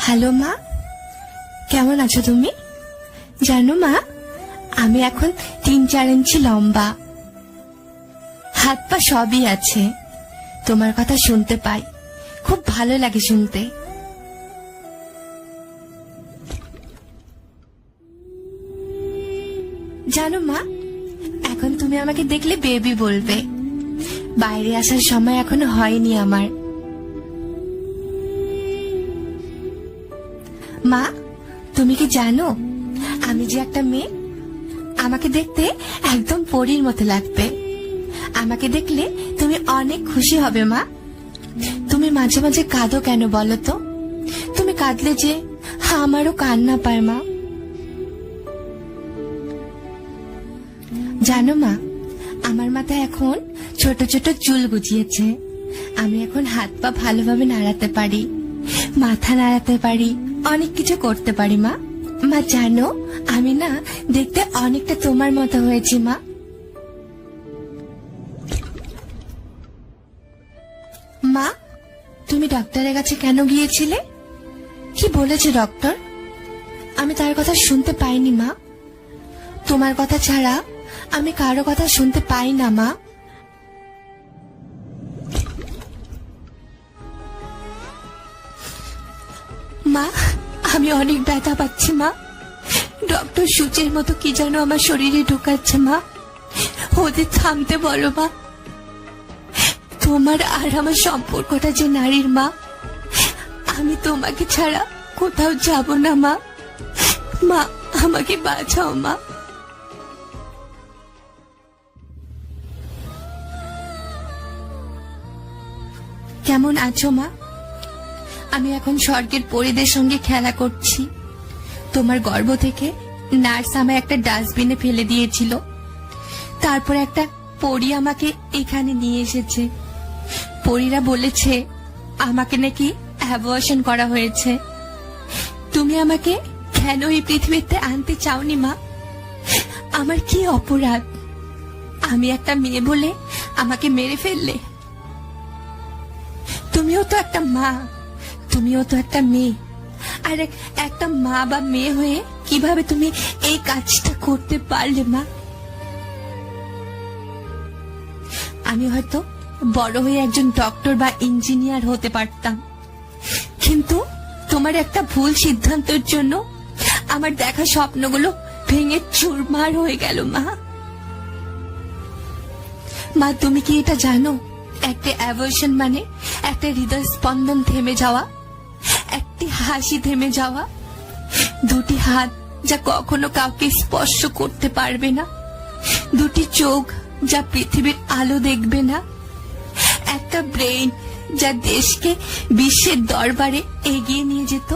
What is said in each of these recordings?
Hello মা, কেমন আছো তুমি? জানো মা, আমি এখন 3-4 ইঞ্চি লম্বা, হাত পা সবই আছে। তোমার কথা শুনতে পাই, খুব ভালো লাগে শুনতে। জানো মা, এখন তুমি আমাকে দেখলে বেবি বলবে। বাইরে আসার সময় এখনো হয়নি আমার। মা, তুমি কি জানো আমি যে একটা মেয়ে? আমাকে দেখতে একদম পরীর মতো লাগবে। আমাকে দেখলে তুমি অনেক খুশি হবে মা। তুমি মাঝে মাঝে কাঁদো কেন বলো তো? তুমি কাঁদলে যে আমারও কান্না পায় মা। জানো মা, আমার মাথায় এখন ছোট ছোট চুল গুজিয়েছে। আমি এখন হাত পা ভালোভাবে নাড়াতে পারি, মাথা নাড়াতে পারি, অনেক কিছু করতে পারি মা। মা জানো, আমি না দেখতে অনেকটা তোমার মতো হয়েছি মা। মা, তুমি ডক্টরের কাছে কেন গিয়েছিলে? কি বলেছে ডক্টর? আমি তার কথা শুনতে পাইনি মা। তোমার কথা ছাড়া আমি কারো কথা শুনতে পাই না মা। মা, আমি অনেক ব্যথা পাচ্ছি মা। ডক্টর সূচের মতো কি যেন আমার শরীরে ঢোকাচ্ছে মা। ওদের থামতে বলো মা। তোমার আর আমার সম্পর্কটা যে নারীর মা, আমি তোমাকে ছাড়া কোথাও যাব না মা। মা, আমাকে বাঁচাও মা। কেমন আছো মা? আমি এখন স্বর্গের পরীদের সঙ্গে খেলা করছি। তোমার গর্ভ থেকে নার্স আমায় একটা ডাস্টবিনে ফেলে দিয়েছিল। তারপর একটা পরী আমাকে এখানে নিয়ে এসেছে। পরীরা বলেছে আমাকে নাকি অ্যাবর্শন করা হয়েছে। তুমি আমাকে কেন এই পৃথিবীতে আনতে চাওনি মা? আমার কি অপরাধ? আমি একটা মেয়ে বলে আমাকে মেরে ফেললে? তুমিও তো একটা মা, তুমিও তো একটা মেয়ে। আর একটা মা বা মেয়ে হয়ে কিভাবে তুমি এই কাজটা করতে পারলে মা? আমি হয়তো বড় হয়ে একজন ডক্টর বা ইঞ্জিনিয়ার হতে পারতাম, কিন্তু তোমার একটা ভুল সিদ্ধান্তের জন্য আমার দেখা স্বপ্নগুলো ভেঙে চুরমার হয়ে গেল মা। মা, তুমি কি এটা জানো? একটা অ্যাবর্শন মানে একটা হৃদয় স্পন্দন থেমে যাওয়া, একটি হাসি থেমে যাওয়া, দুটি হাত যা কখনো কাউকে স্পর্শ করতে পারবে না, দুটি চোখ যা পৃথিবীর আলো দেখবে না, একটা ব্রেন যা দেশকে বিশ্বের দরবারে এগিয়ে নিয়ে যেত।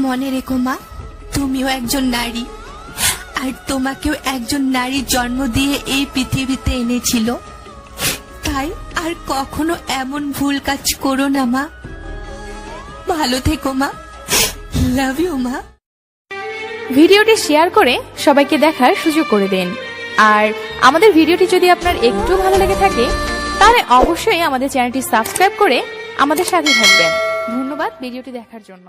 মনে রেখো মা, তুমিও একজন নারী, আর তোমাকেও একজন নারী জন্ম দিয়ে এই পৃথিবীতে এনেছিল। তাই আর কখনো এমন ভুল কাজ করো না মা। ভালো থেকো মা। লাভ ইউ মা। ভিডিওটি শেয়ার করে সবাইকে দেখার সুযোগ করে দিন। আর আমাদের ভিডিওটি যদি আপনার একটু ভালো লেগে থাকে, তাহলে অবশ্যই আমাদের চ্যানেলটি সাবস্ক্রাইব করে আমাদের সাথে থাকবেন। ধন্যবাদ ভিডিওটি দেখার জন্য।